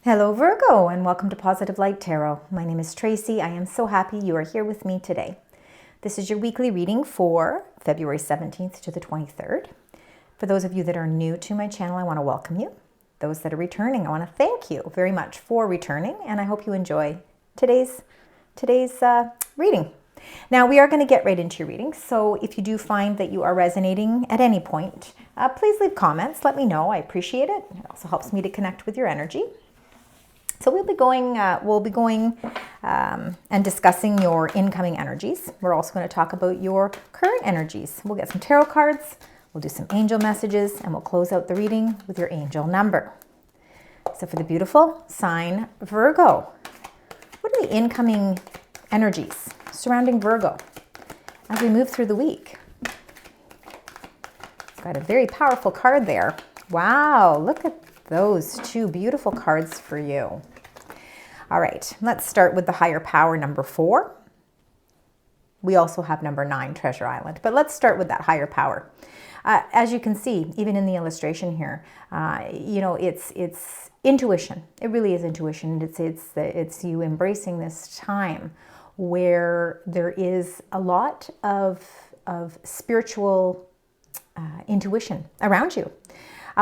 Hello Virgo, and welcome to Positive Light Tarot. My name is Tracy. I am so happy you are here with me today. This is your weekly reading for February 17th to the 23rd. For those of you that are new to my channel, I want to welcome you. Those that are returning, I want to thank you very much for returning, and I hope you enjoy today's reading. Now, we are going to get right into your reading, so if you do find that you are resonating at any point, please leave comments. Let me know. I appreciate it. It also helps me to connect with your energy. So we'll be going and discussing your incoming energies. We're also going to talk about your current energies. We'll get some tarot cards, we'll do some angel messages, and we'll close out the reading with your angel number. So for the beautiful sign Virgo, what are the incoming energies surrounding Virgo as we move through the week? It's got a very powerful card there. Wow, look at those two beautiful cards for you. All right, let's start with the higher power number 4. We also have number 9, Treasure Island, but let's start with that higher power. As you can see, even in the illustration here, it's intuition. It really is intuition. It's you embracing this time where there is a lot of spiritual intuition around you.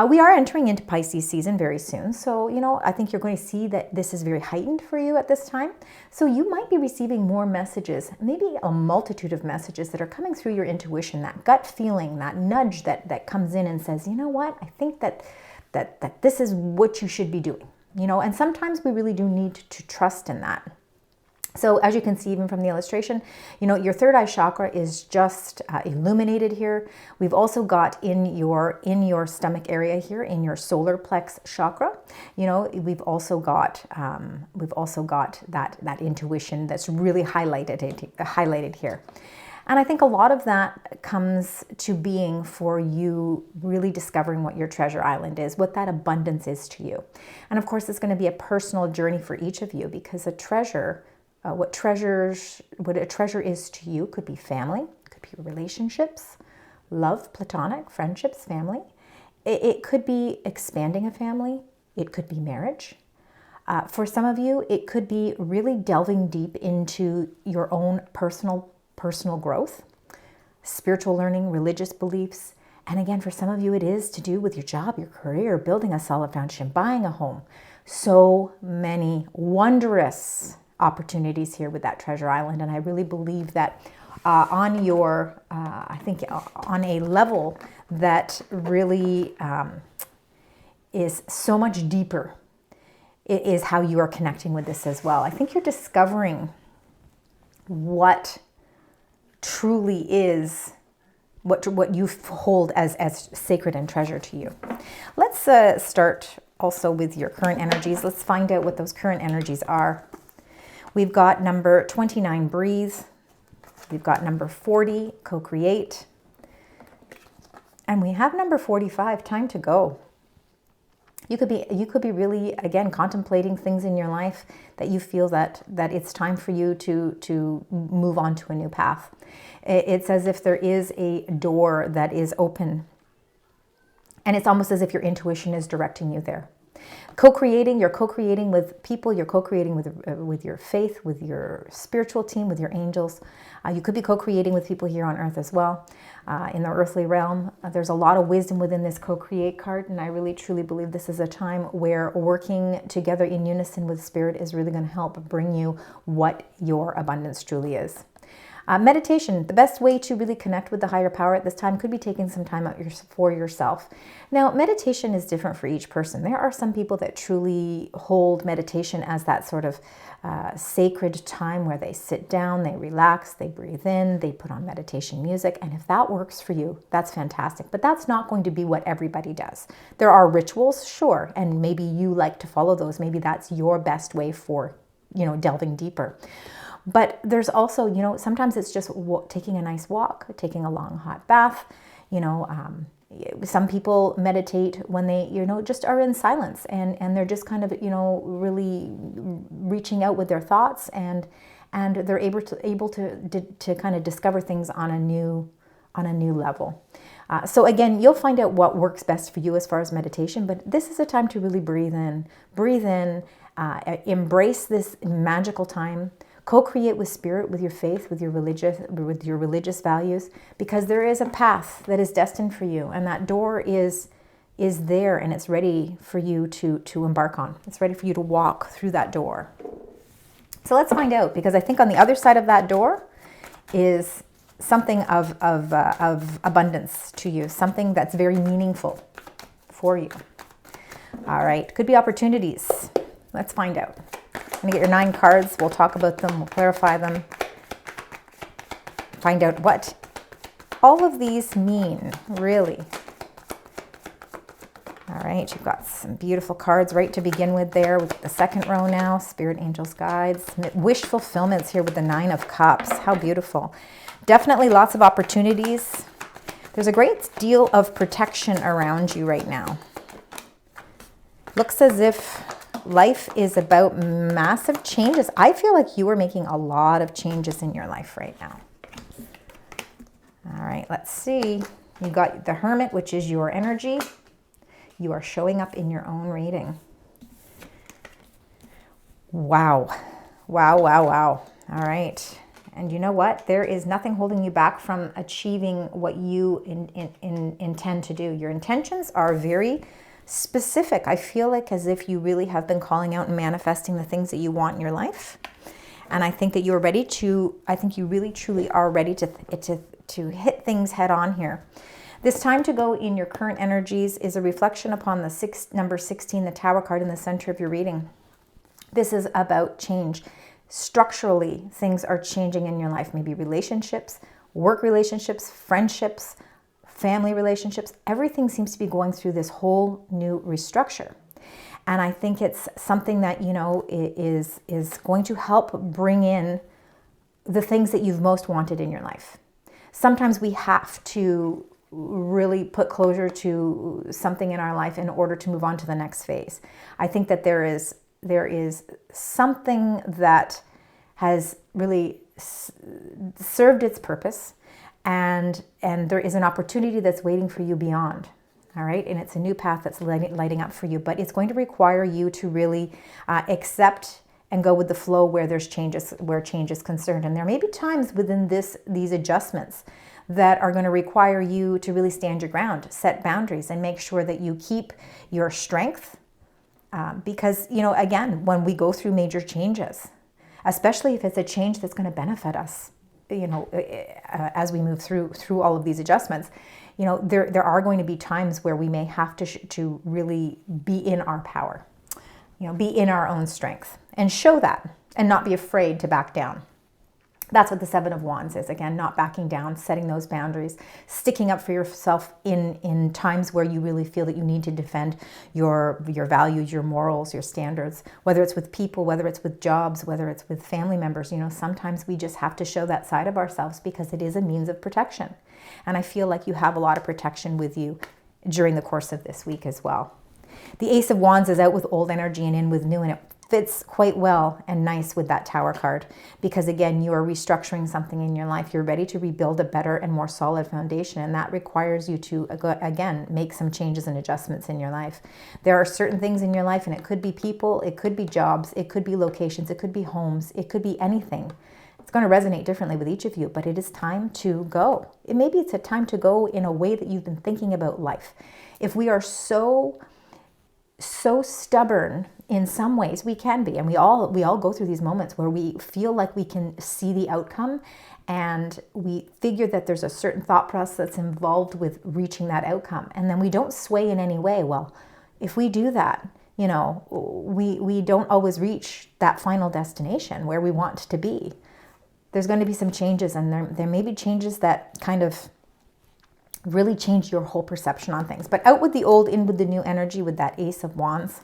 We are entering into Pisces season very soon, so I think you're going to see that this is very heightened for you at this time. So you might be receiving more messages, maybe a multitude of messages that are coming through your intuition, that gut feeling, that nudge that comes in and says, you know what, I think that this is what you should be doing. And sometimes we really do need to trust in that. So as you can see, even from the illustration, your third eye chakra is just illuminated here. We've also got in your stomach area here, in your solar plex chakra, we've also got that intuition that's really highlighted here. And I think a lot of that comes to being for you really discovering what your treasure island is, what that abundance is to you. And of course, it's going to be a personal journey for each of you, because a treasure, what a treasure is to you could be family, could be relationships, love, platonic, friendships, family. It could be expanding a family. It could be marriage. For some of you, it could be really delving deep into your own personal growth, spiritual learning, religious beliefs. And again, for some of you, it is to do with your job, your career, building a solid foundation, buying a home. So many wondrous opportunities here with that treasure island, and I really believe that on a level that really is so much deeper, it is how you are connecting with this as well. I think you're discovering what truly is what you hold as sacred and treasure to you. Let's start also with your current energies. Let's find out what those current energies are. We've got number 29, breathe. We've got number 40, co-create. And we have number 45, time to go. You could be really, again, contemplating things in your life that you feel that it's time for you to move on to a new path. It's as if there is a door that is open, and it's almost as if your intuition is directing you there. Co-creating, you're co-creating with people, you're co-creating with your faith, with your spiritual team, with your angels. You could be co-creating with people here on earth as well, in the earthly realm. There's a lot of wisdom within this co-create card, and I really truly believe this is a time where working together in unison with spirit is really going to help bring you what your abundance truly is. Meditation, the best way to really connect with the higher power at this time could be taking some time out for yourself. Now, meditation is different for each person. There are some people that truly hold meditation as that sort of sacred time where they sit down, they relax, they breathe in, they put on meditation music. And if that works for you, that's fantastic. But that's not going to be what everybody does. There are rituals, sure, and maybe you like to follow those. Maybe that's your best way for, delving deeper. But there's also, sometimes it's just taking a nice walk, taking a long hot bath. Some people meditate when they, just are in silence and they're just kind of, really reaching out with their thoughts and they're able to kind of discover things on a new level. So again, you'll find out what works best for you as far as meditation, but this is a time to really breathe in, embrace this magical time, co-create with spirit, with your faith, with your religious values, because there is a path that is destined for you, and that door is there, and it's ready for you to embark on. It's ready for you to walk through that door. So let's find out, because I think on the other side of that door is something of abundance to you, something that's very meaningful for you. All right, could be opportunities. Let's find out. I'm gonna get your 9 cards. We'll talk about them, we'll clarify them, find out what all of these mean, really. All right, you've got some beautiful cards right to begin with there with the second row now. Spirit, angels, guides, wish fulfillments here with the 9 of Cups. How beautiful. Definitely lots of opportunities. There's a great deal of protection around you right now. Looks as if life is about massive changes. I feel like you are making a lot of changes in your life right now. All right, let's see. You got the Hermit, which is your energy. You are showing up in your own reading. Wow. Wow, wow, wow. All right. And you know what? There is nothing holding you back from achieving what you intend to do. Your intentions are very specific. I feel like as if you really have been calling out and manifesting the things that you want in your life. And I think that you're ready to, I think you really truly are ready to hit things head on here. This time to go in your current energies is a reflection upon the number 16, the Tower card in the center of your reading. This is about change. Structurally, things are changing in your life. Maybe relationships, work relationships, friendships, family relationships. Everything seems to be going through this whole new restructure. And I think it's something that, you know, is going to help bring in the things that you've most wanted in your life. Sometimes we have to really put closure to something in our life in order to move on to the next phase. I think that there is something that has really served its purpose, and there is an opportunity that's waiting for you beyond. All right, and it's a new path that's lighting up for you, but it's going to require you to really accept and go with the flow where there's changes, where change is concerned. And there may be times within these adjustments that are going to require you to really stand your ground, set boundaries, and make sure that you keep your strength. Because, you know, again, when we go through major changes, especially if it's a change that's going to benefit us, you know, as we move through all of these adjustments, you know, there are going to be times where we may have to really be in our power, you know, be in our own strength and show that and not be afraid to back down. That's what the 7 of Wands is. Again, not backing down, setting those boundaries, sticking up for yourself in times where you really feel that you need to defend your values, your morals, your standards, whether it's with people, whether it's with jobs, whether it's with family members. You know, sometimes we just have to show that side of ourselves because it is a means of protection. And I feel like you have a lot of protection with you during the course of this week as well. The Ace of Wands is out with old energy and in with new, and it fits quite well and nice with that Tower card, because again, you are restructuring something in your life. You're ready to rebuild a better and more solid foundation, and that requires you to, again, make some changes and adjustments in your life. There are certain things in your life, and it could be people, it could be jobs, it could be locations, it could be homes, it could be anything. It's going to resonate differently with each of you, but it is time to go. Maybe it's a time to go in a way that you've been thinking about life. If we are so stubborn in some ways, we can be, and we all go through these moments where we feel like we can see the outcome, and we figure that there's a certain thought process that's involved with reaching that outcome, and then we don't sway in any way. Well, if we do that, you know, we don't always reach that final destination where we want to be. There's going to be some changes, and there may be changes that kind of really change your whole perception on things. But out with the old, in with the new energy with that Ace of Wands.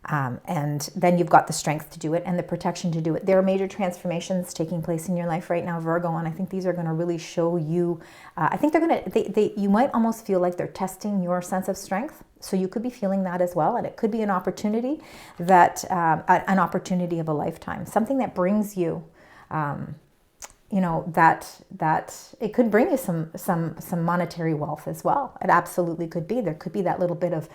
And then you've got the strength to do it and the protection to do it. There are major transformations taking place in your life right now, Virgo, and I think these are going to really show you, I think they're going to, you might almost feel like they're testing your sense of strength. So you could be feeling that as well. And it could be an opportunity that, an opportunity of a lifetime, something that brings you, that it could bring you some monetary wealth as well. It absolutely could be. There could be that little bit of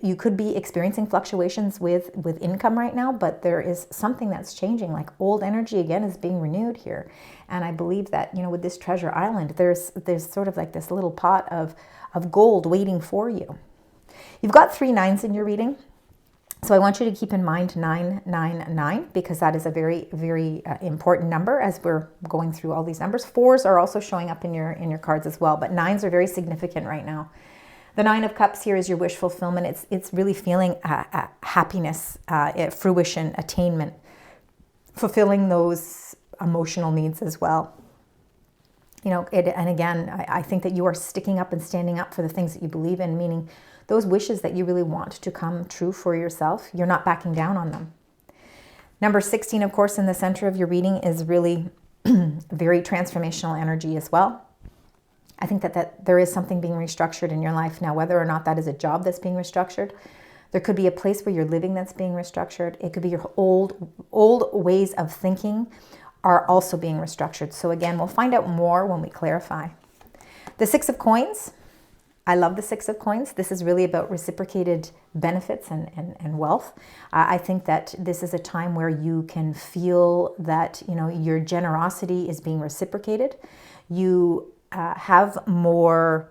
you could be experiencing fluctuations with income right now, but there is something that's changing. Like old energy again is being renewed here, and I believe that with this treasure island, there's sort of like this little pot of gold waiting for you. You've got 3 9s in your reading. So I want you to keep in mind 999 because that is a very, very important number as we're going through all these numbers. 4s are also showing up in your cards as well, but 9s are very significant right now. The 9 of Cups here is your wish fulfillment. It's really feeling happiness, fruition, attainment, fulfilling those emotional needs as well. And again, I think that you are sticking up and standing up for the things that you believe in, meaning those wishes that you really want to come true for yourself, you're not backing down on them. Number 16, of course, in the center of your reading is really very transformational energy as well. I think that there is something being restructured in your life now, whether or not that is a job that's being restructured. There could be a place where you're living that's being restructured. It could be your old ways of thinking are also being restructured. So again, we'll find out more when we clarify. The 6 of Coins. I love the 6 of Coins. This is really about reciprocated benefits and wealth. I think that this is a time where you can feel that your generosity is being reciprocated. You have more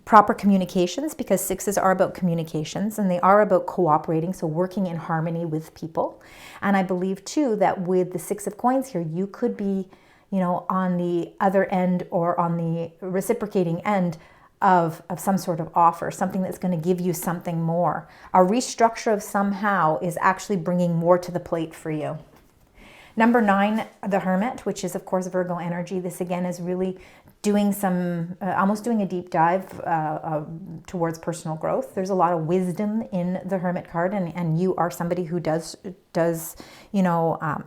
proper communications because 6s are about communications and they are about cooperating, so working in harmony with people. And I believe too that with the 6 of Coins here, you could be on the other end or on the reciprocating end of some sort of offer, something that's going to give you something more. A restructure of somehow is actually bringing more to the plate for you. Number 9, the Hermit, which is of course Virgo energy. This again is really doing almost doing a deep dive towards personal growth. There's a lot of wisdom in the Hermit card, and you are somebody who does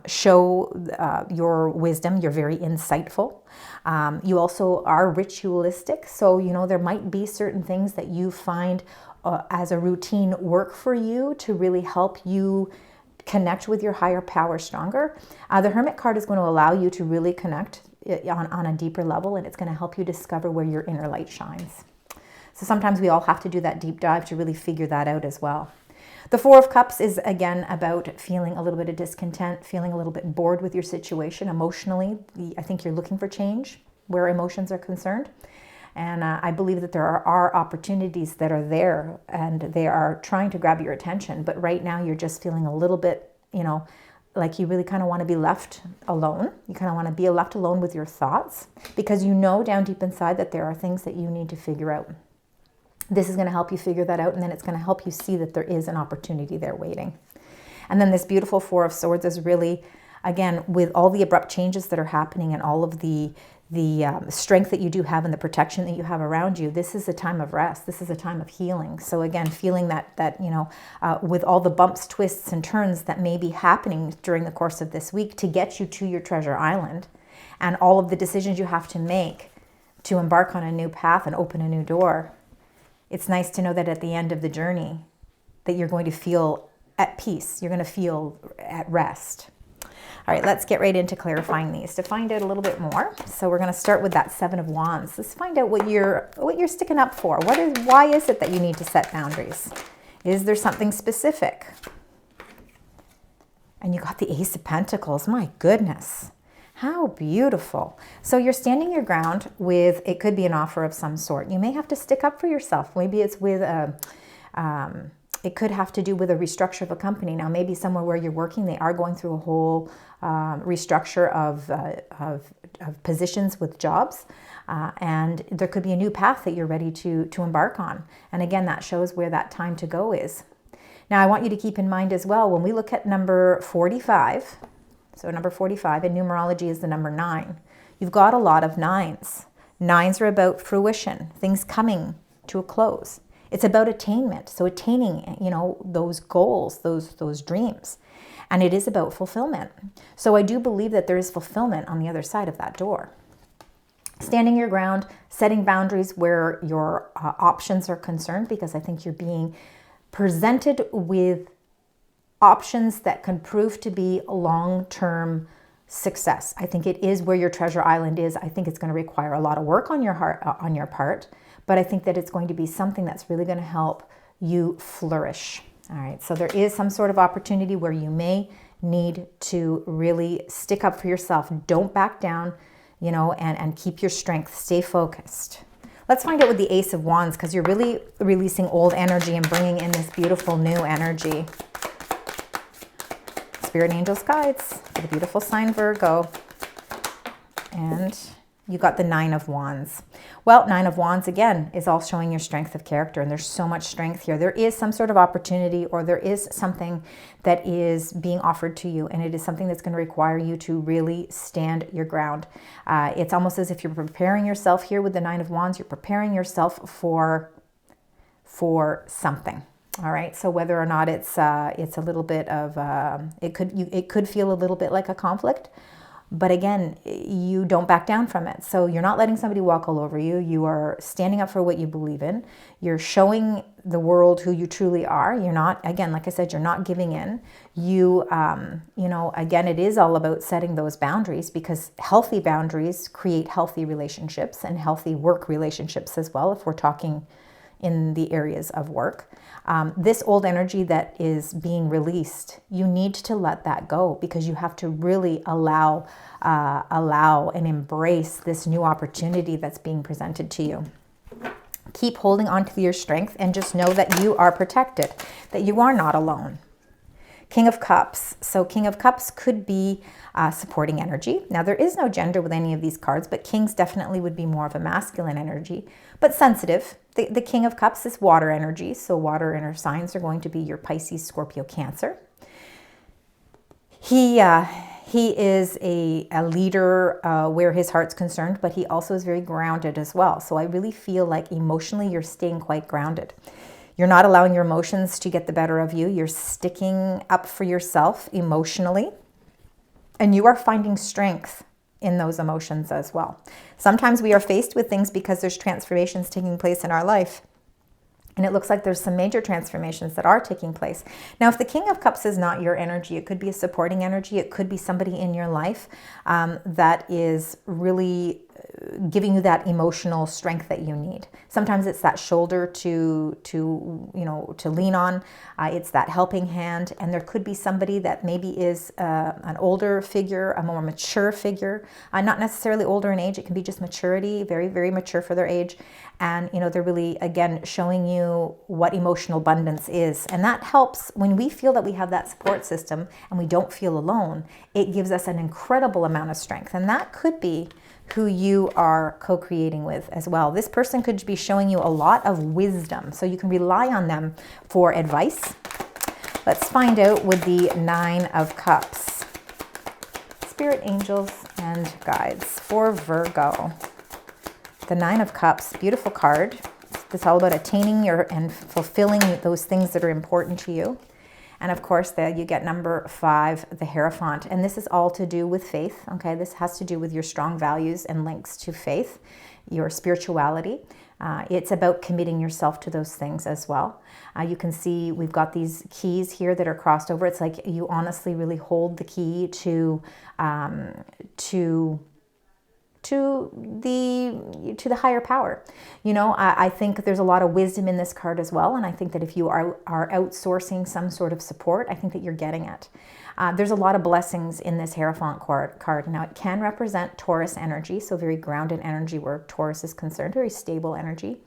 show your wisdom. You're very insightful. You also are ritualistic, so there might be certain things that you find as a routine work for you to really help you connect with your higher power stronger. The Hermit card is going to allow you to really connect on a deeper level, and it's going to help you discover where your inner light shines. So sometimes we all have to do that deep dive to really figure that out as well. The 4 of Cups is again about feeling a little bit of discontent, feeling a little bit bored with your situation emotionally. I think you're looking for change where emotions are concerned. And I believe that there are opportunities that are there and they are trying to grab your attention. But right now you're just feeling a little bit, like you really kind of want to be left alone. You kind of want to be left alone with your thoughts because down deep inside that there are things that you need to figure out. This is going to help you figure that out, and then it's going to help you see that there is an opportunity there waiting. And then this beautiful 4 of Swords is really, again, with all the abrupt changes that are happening and all of the strength that you do have and the protection that you have around you, this is a time of rest. This is a time of healing. So again, feeling that with all the bumps, twists, and turns that may be happening during the course of this week to get you to your treasure island, and all of the decisions you have to make to embark on a new path and open a new door, it's nice to know that at the end of the journey that you're going to feel at peace. You're going to feel at rest. All right, let's get right into clarifying these to find out a little bit more. So we're going to start with that 7 of Wands. Let's find out what you're sticking up for. Why is it that you need to set boundaries? Is there something specific? And you got the Ace of Pentacles. My goodness. How beautiful. So you're standing your ground with, it could be an offer of some sort. You may have to stick up for yourself. Maybe it's with it could have to do with a restructure of a company. Now, maybe somewhere where you're working, they are going through a whole restructure of positions with jobs. And there could be a new path that you're ready to embark on. And again, that shows where that time to go is. Now, I want you to keep in mind as well, when we look at number 45, so number 45 in numerology is the number 9. You've got a lot of 9s. 9s are about fruition, things coming to a close. It's about attainment, so attaining, those goals, those dreams. And it is about fulfillment. So I do believe that there is fulfillment on the other side of that door. Standing your ground, setting boundaries where your options are concerned, because I think you're being presented with options that can prove to be long-term success. I think it is where your treasure island is. I think it's going to require a lot of work on your part, but I think that it's going to be something that's really going to help you flourish. All right, so there is some sort of opportunity where you may need to really stick up for yourself. Don't back down, you know, and keep your strength. Stay focused. Let's find out with the Ace of Wands, because you're really releasing old energy and bringing in this beautiful new energy. Spirit angels guides for the beautiful sign Virgo. And you got the Nine of Wands. Well, Nine of Wands, again, is all showing your strength of character, and there's so much strength here. There is some sort of opportunity, or there is something that is being offered to you, and it is something that's going to require you to really stand your ground. It's almost as if you're preparing yourself here with the Nine of Wands. You're preparing yourself for something. All right, so whether or not it's a little bit of it could feel a little bit like a conflict, but again, you don't back down from it. So you're not letting somebody walk all over you. You are standing up for what you believe in. You're showing the world who you truly are. You're not, again, like I said, you're not giving in. You know, again, it is all about setting those boundaries, because healthy boundaries create healthy relationships and healthy work relationships as well, if we're talking in the areas of work. This old energy that is being released, you need to let that go, because you have to really allow and embrace this new opportunity that's being presented to you. Keep holding on to your strength, and just know that you are protected, that you are not alone. King of Cups. So King of Cups could be supporting energy. Now, there is no gender with any of these cards, but Kings definitely would be more of a masculine energy, but sensitive. The King of Cups is water energy, so water inner signs are going to be your Pisces, Scorpio, Cancer. He is a leader where his heart's concerned, but he also is very grounded as well. So I really feel like emotionally you're staying quite grounded. You're not allowing your emotions to get the better of you. You're sticking up for yourself emotionally, and you are finding strength in those emotions as well. Sometimes we are faced with things because there's transformations taking place in our life, and it looks like there's some major transformations that are taking place. Now, if the King of Cups is not your energy, it could be a supporting energy. It could be somebody in your life that is really giving you that emotional strength that you need. Sometimes it's that shoulder to lean on. It's that helping hand, and there could be somebody that maybe is an older figure, a more mature figure, not necessarily older in age. It can be just maturity, very, very mature for their age. And, you know, they're really, again, showing you what emotional abundance is. And that helps when we feel that we have that support system and we don't feel alone. It gives us an incredible amount of strength. And that could be who you are co-creating with as well. This person could be showing you a lot of wisdom, so you can rely on them for advice. Let's find out with the Nine of Cups. Spirit angels and guides for Virgo. The Nine of Cups, beautiful card. It's all about attaining and fulfilling those things that are important to you. And of course, you get number 5, the Hierophant. And this is all to do with faith, okay? This has to do with your strong values and links to faith, your spirituality. It's about committing yourself to those things as well. You can see we've got these keys here that are crossed over. It's like you honestly really hold the key to the higher power. You know, I think there's a lot of wisdom in this card as well, and I think that if you are outsourcing some sort of support, I think that you're getting it. There's a lot of blessings in this Hierophant card. Now, it can represent Taurus energy, so very grounded energy where Taurus is concerned, very stable energy.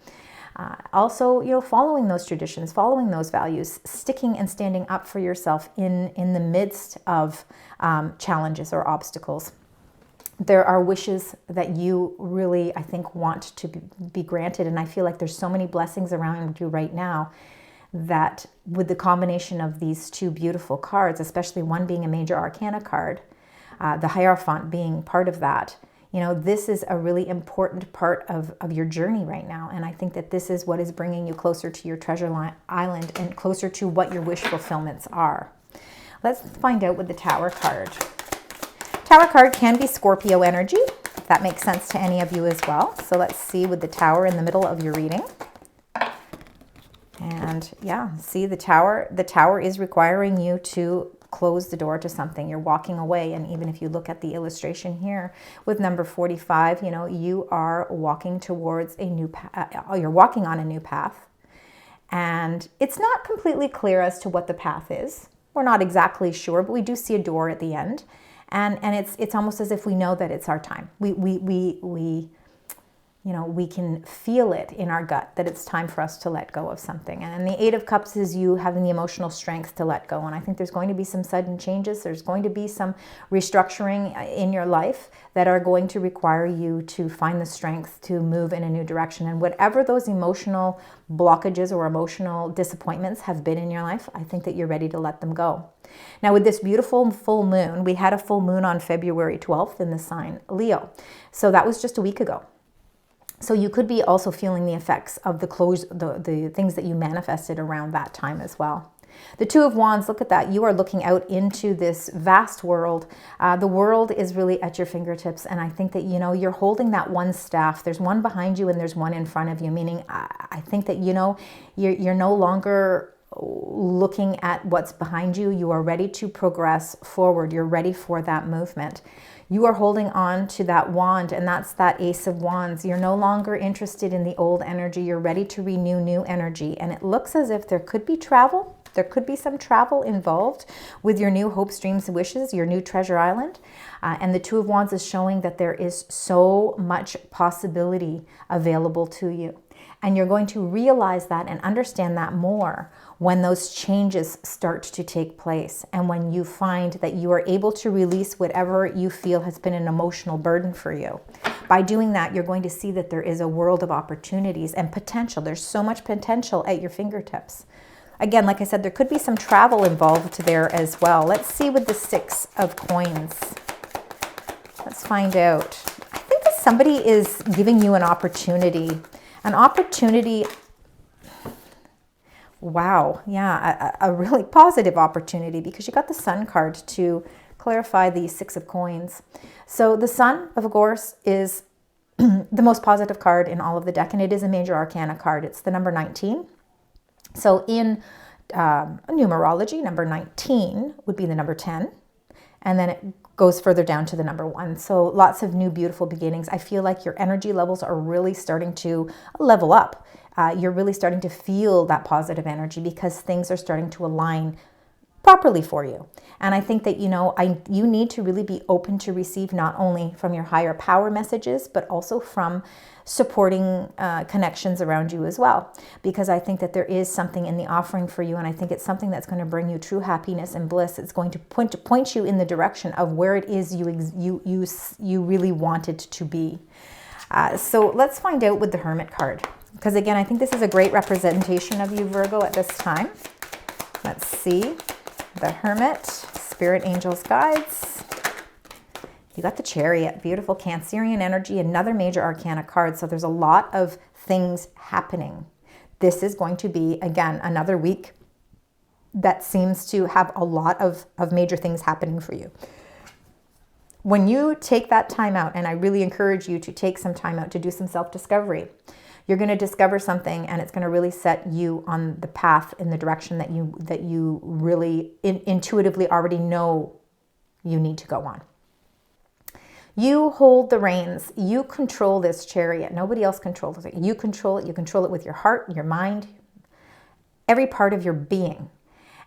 Also, you know, following those traditions, following those values, sticking and standing up for yourself in the midst of challenges or obstacles. There are wishes that you really, I think, want to be granted. And I feel like there's so many blessings around you right now that with the combination of these two beautiful cards, especially one being a major arcana card, the Hierophant being part of that, you know, this is a really important part of your journey right now. And I think that this is what is bringing you closer to your treasure island and closer to what your wish fulfillments are. Let's find out with the Tower card. Tower card can be Scorpio energy, if that makes sense to any of you as well. So let's see with the Tower in the middle of your reading. And yeah, see the Tower is requiring you to close the door to something. You're walking away. And even if you look at the illustration here with number 45, you know, you are walking towards a new path. You're walking on a new path. And it's not completely clear as to what the path is. We're not exactly sure, but we do see a door at the end. And it's almost as if we know that it's our time. You know, we can feel it in our gut that it's time for us to let go of something. And the Eight of Cups is you having the emotional strength to let go. And I think there's going to be some sudden changes. There's going to be some restructuring in your life that are going to require you to find the strength to move in a new direction. And whatever those emotional blockages or emotional disappointments have been in your life, I think that you're ready to let them go. Now, with this beautiful full moon, we had a full moon on February 12th in the sign Leo. So that was just a week ago. So you could be also feeling the effects of the things that you manifested around that time as well. The Two of Wands, look at that. You are looking out into this vast world. The world is really at your fingertips. And I think that, you know, you're holding that one staff. There's one behind you and there's one in front of you, meaning I think that, you know, you're no longer looking at what's behind you. You are ready to progress forward. You're ready for that movement. You are holding on to that wand, and that's that Ace of Wands. You're no longer interested in the old energy. You're ready to renew new energy. And it looks as if there could be travel. There could be some travel involved with your new hopes, dreams, and wishes, your new treasure island. And the Two of Wands is showing that there is so much possibility available to you. And you're going to realize that and understand that more when those changes start to take place and when you find that you are able to release whatever you feel has been an emotional burden for you. By doing that, you're going to see that there is a world of opportunities and potential. There's so much potential at your fingertips. Again, like I said, there could be some travel involved there as well. Let's see with the Six of Coins. Let's find out. I think that somebody is giving you an opportunity. An opportunity, wow, yeah, a really positive opportunity because you got the Sun card to clarify the Six of Coins. So the Sun, of course, is the most positive card in all of the deck, and it is a major arcana card. It's the number 19. So in numerology, number 19 would be the number 10, and then it goes further down to the number 1. So lots of new, beautiful beginnings. I feel like your energy levels are really starting to level up. You're really starting to feel that positive energy because things are starting to align properly for you. And I think that, you know, you need to really be open to receive not only from your higher power messages, but also from supporting connections around you as well. Because I think that there is something in the offering for you, and I think it's something that's going to bring you true happiness and bliss. It's going to point you in the direction of where it is you really wanted to be. So let's find out with the Hermit card. Because again, I think this is a great representation of you, Virgo, at this time. Let's see. The Hermit, Spirit, Angels, Guides. You got the Chariot, beautiful Cancerian energy, another major arcana card. So there's a lot of things happening. This is going to be, again, another week that seems to have a lot of major things happening for you. When you take that time out, and I really encourage you to take some time out to do some self-discovery, you're going to discover something, and it's going to really set you on the path in the direction that you really intuitively already know you need to go on. You hold the reins. You control this Chariot. Nobody else controls it. You control it. You control it with your heart, your mind, every part of your being.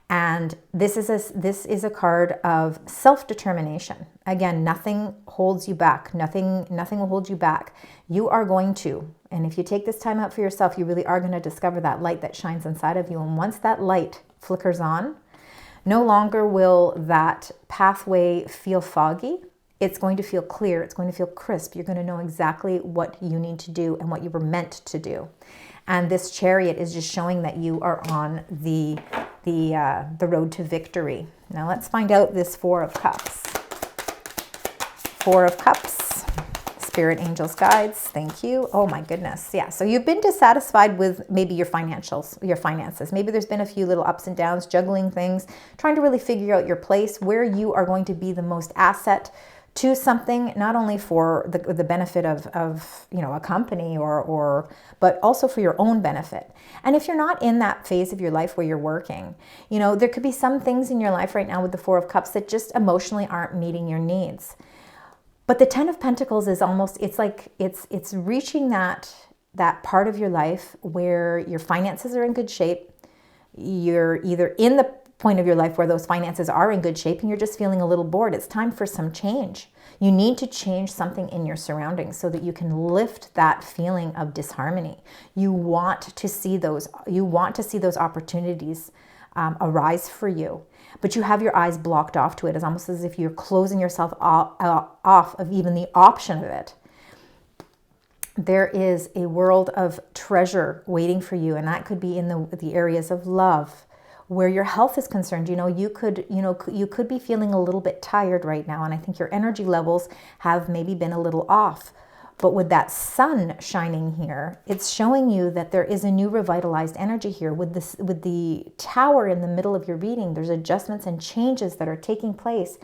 And this is a card of self-determination. Again, nothing holds you back. Nothing will hold you back. You are going to, and if you take this time out for yourself, you really are going to discover that light that shines inside of you. And once that light flickers on, no longer will that pathway feel foggy. It's going to feel clear. It's going to feel crisp. You're going to know exactly what you need to do and what you were meant to do. And this Chariot is just showing that you are on the road to victory. Now let's find out this Four of Cups. Four of Cups, Spirit, Angels, Guides. Thank you. Oh my goodness. Yeah. So you've been dissatisfied with maybe your finances. Maybe there's been a few little ups and downs, juggling things, trying to really figure out your place, where you are going to be the most asset to something, not only for the benefit of you know, a company but also for your own benefit. And if you're not in that phase of your life where you're working, you know, there could be some things in your life right now with the Four of Cups that just emotionally aren't meeting your needs. But the Ten of Pentacles is almost, it's like, it's reaching that part of your life where your finances are in good shape. You're either in the point of your life where those finances are in good shape and you're just feeling a little bored. It's time for some change. You need to change something in your surroundings so that you can lift that feeling of disharmony. You want to see those opportunities arise for you, but you have your eyes blocked off to it. It's almost as if you're closing yourself off of even the option of it. There is a world of treasure waiting for you, and that could be in the areas of love, where your health is concerned. You know, you could be feeling a little bit tired right now, and I think your energy levels have maybe been a little off. But with that sun shining here, it's showing you that there is a new revitalized energy here. With the tower in the middle of your reading, there's adjustments and changes that are taking place,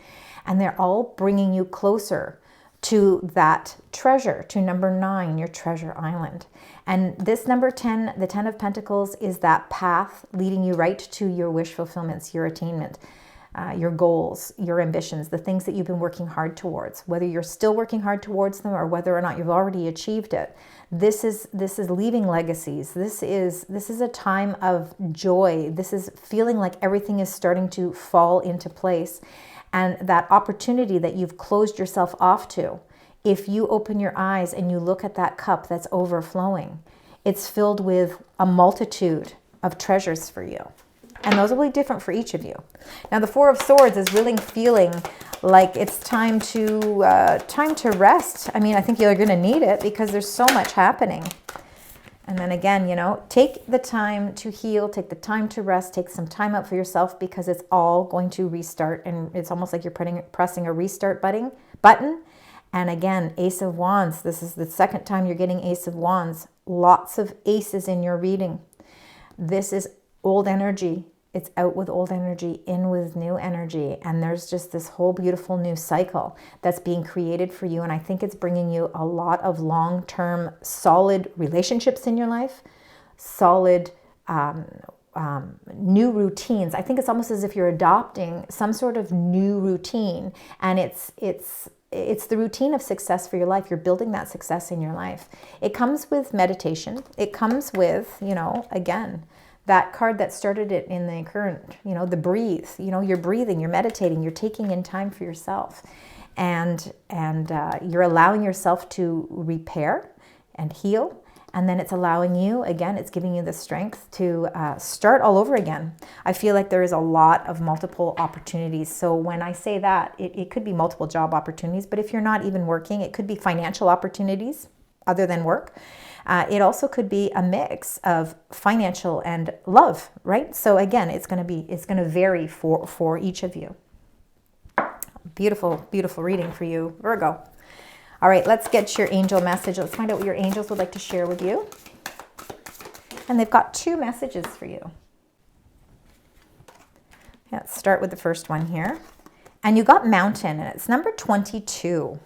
and they're all bringing you closer to that treasure, to number 9, your treasure island. And this number 10, the 10 of Pentacles, is that path leading you right to your wish fulfillments, your attainment, your goals, your ambitions, the things that you've been working hard towards, whether you're still working hard towards them or whether or not you've already achieved it. This is leaving legacies. This is a time of joy. This is feeling like everything is starting to fall into place. And that opportunity that you've closed yourself off to, if you open your eyes and you look at that cup that's overflowing, it's filled with a multitude of treasures for you. And those will be different for each of you. Now, the Four of Swords is really feeling like it's time to rest. I mean, I think you're going to need it because there's so much happening. And then again, you know, take the time to heal, take the time to rest, take some time out for yourself, because it's all going to restart. And it's almost like you're pressing a restart button. And again, Ace of Wands. This is the second time you're getting Ace of Wands. Lots of aces in your reading. This is old energy. It's out with old energy, in with new energy. And there's just this whole beautiful new cycle that's being created for you. And I think it's bringing you a lot of long-term solid relationships in your life, solid new routines. I think it's almost as if you're adopting some sort of new routine, and it's the routine of success for your life. You're building that success in your life. It comes with meditation. It comes with, you know, again, that card that started it in the current, you know, the breathe. You know, you're breathing, you're meditating, you're taking in time for yourself, and you're allowing yourself to repair and heal. And then it's allowing you, again, it's giving you the strength to start all over again. I feel like there is a lot of multiple opportunities. So when I say that, it could be multiple job opportunities, but if you're not even working, it could be financial opportunities other than work. It also could be a mix of financial and love, right? So again, it's going to vary for each of you. Beautiful, beautiful reading for you, Virgo. All right, let's get your angel message. Let's find out what your angels would like to share with you. And they've got 2 messages for you. Let's start with the first one here. And you got Mountain, and it's number 22.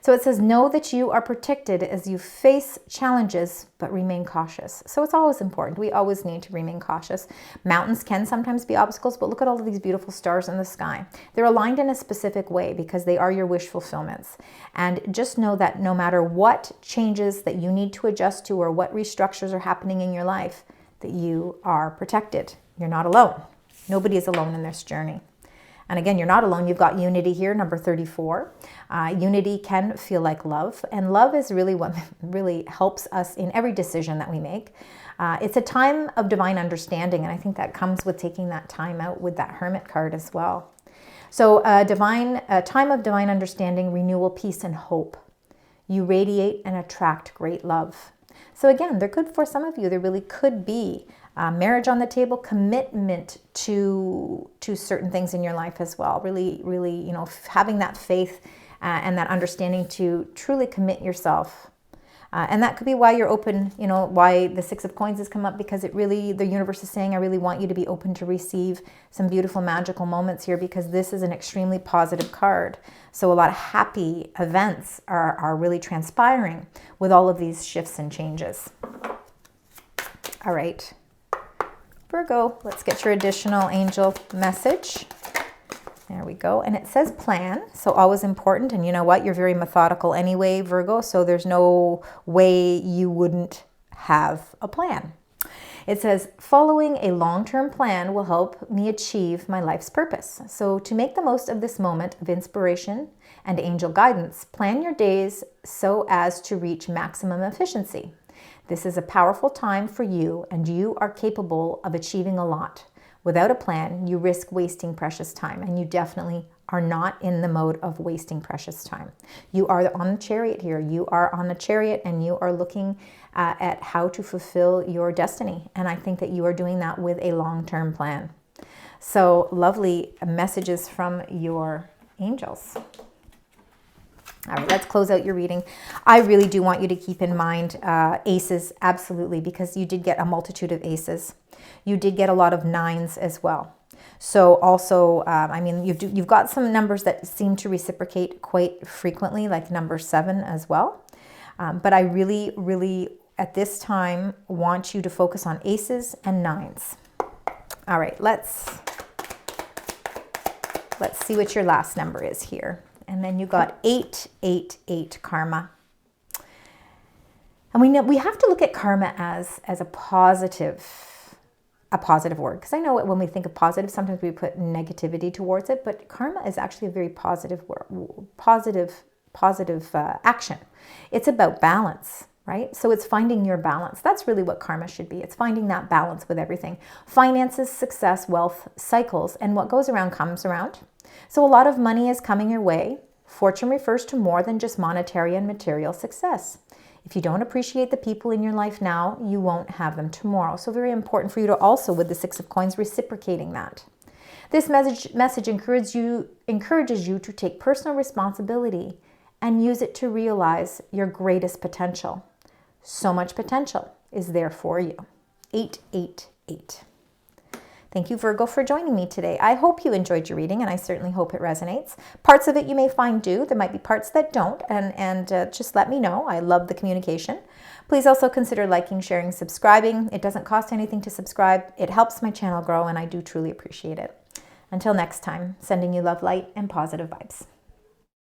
So it says, know that you are protected as you face challenges, but remain cautious. So it's always important. We always need to remain cautious. Mountains can sometimes be obstacles, but look at all of these beautiful stars in the sky. They're aligned in a specific way because they are your wish fulfillments. And just know that no matter what changes that you need to adjust to or what restructures are happening in your life, that you are protected. You're not alone. Nobody is alone in this journey. And again, you're not alone. You've got unity here, number 34. Unity can feel like love. And love is really what really helps us in every decision that we make. It's a time of divine understanding. And I think that comes with taking that time out with that Hermit card as well. So a time of divine understanding, renewal, peace, and hope. You radiate and attract great love. So again, there could, for some of you, there really could be marriage on the table, commitment to certain things in your life as well. Really, really, you know, having that faith and that understanding to truly commit yourself And that could be why you're open, you know, why the Six of Coins has come up, because it really, the universe is saying, I really want you to be open to receive some beautiful magical moments here, because this is an extremely positive card. So a lot of happy events are really transpiring with all of these shifts and changes. All right, Virgo, let's get your additional angel message. There we go. And it says plan, so always important. And you know what? You're very methodical anyway, Virgo, so there's no way you wouldn't have a plan. It says, following a long-term plan will help me achieve my life's purpose. So to make the most of this moment of inspiration and angel guidance, plan your days so as to reach maximum efficiency. This is a powerful time for you, and you are capable of achieving a lot. Without a plan, you risk wasting precious time, and you definitely are not in the mode of wasting precious time. You are on the chariot here. You are on the chariot, and you are looking at how to fulfill your destiny. And I think that you are doing that with a long-term plan. So lovely messages from your angels. All right, let's close out your reading. I really do want you to keep in mind aces, absolutely, because you did get a multitude of aces. You did get a lot of nines as well. So also, I mean, you've got some numbers that seem to reciprocate quite frequently, like number 7 as well. But I really, really, at this time, want you to focus on aces and nines. All right, let's see what your last number is here. And then you got 888 karma. And we have to look at karma as a positive word, because I know when we think of positive, sometimes we put negativity towards it, but karma is actually a very positive word, positive action. It's about balance, right? So it's finding your balance. That's really what karma should be. It's finding that balance with everything. Finances, success, wealth, cycles, and what goes around comes around. So a lot of money is coming your way. Fortune refers to more than just monetary and material success. If you don't appreciate the people in your life now, you won't have them tomorrow. So very important for you to also, with the Six of Coins, reciprocating that. This message encourages you to take personal responsibility and use it to realize your greatest potential. So much potential is there for you. 888. Thank you, Virgo, for joining me today. I hope you enjoyed your reading, and I certainly hope it resonates. Parts of it you may find do. There might be parts that don't, and just let me know. I love the communication. Please also consider liking, sharing, subscribing. It doesn't cost anything to subscribe. It helps my channel grow, and I do truly appreciate it. Until next time, sending you love, light, and positive vibes.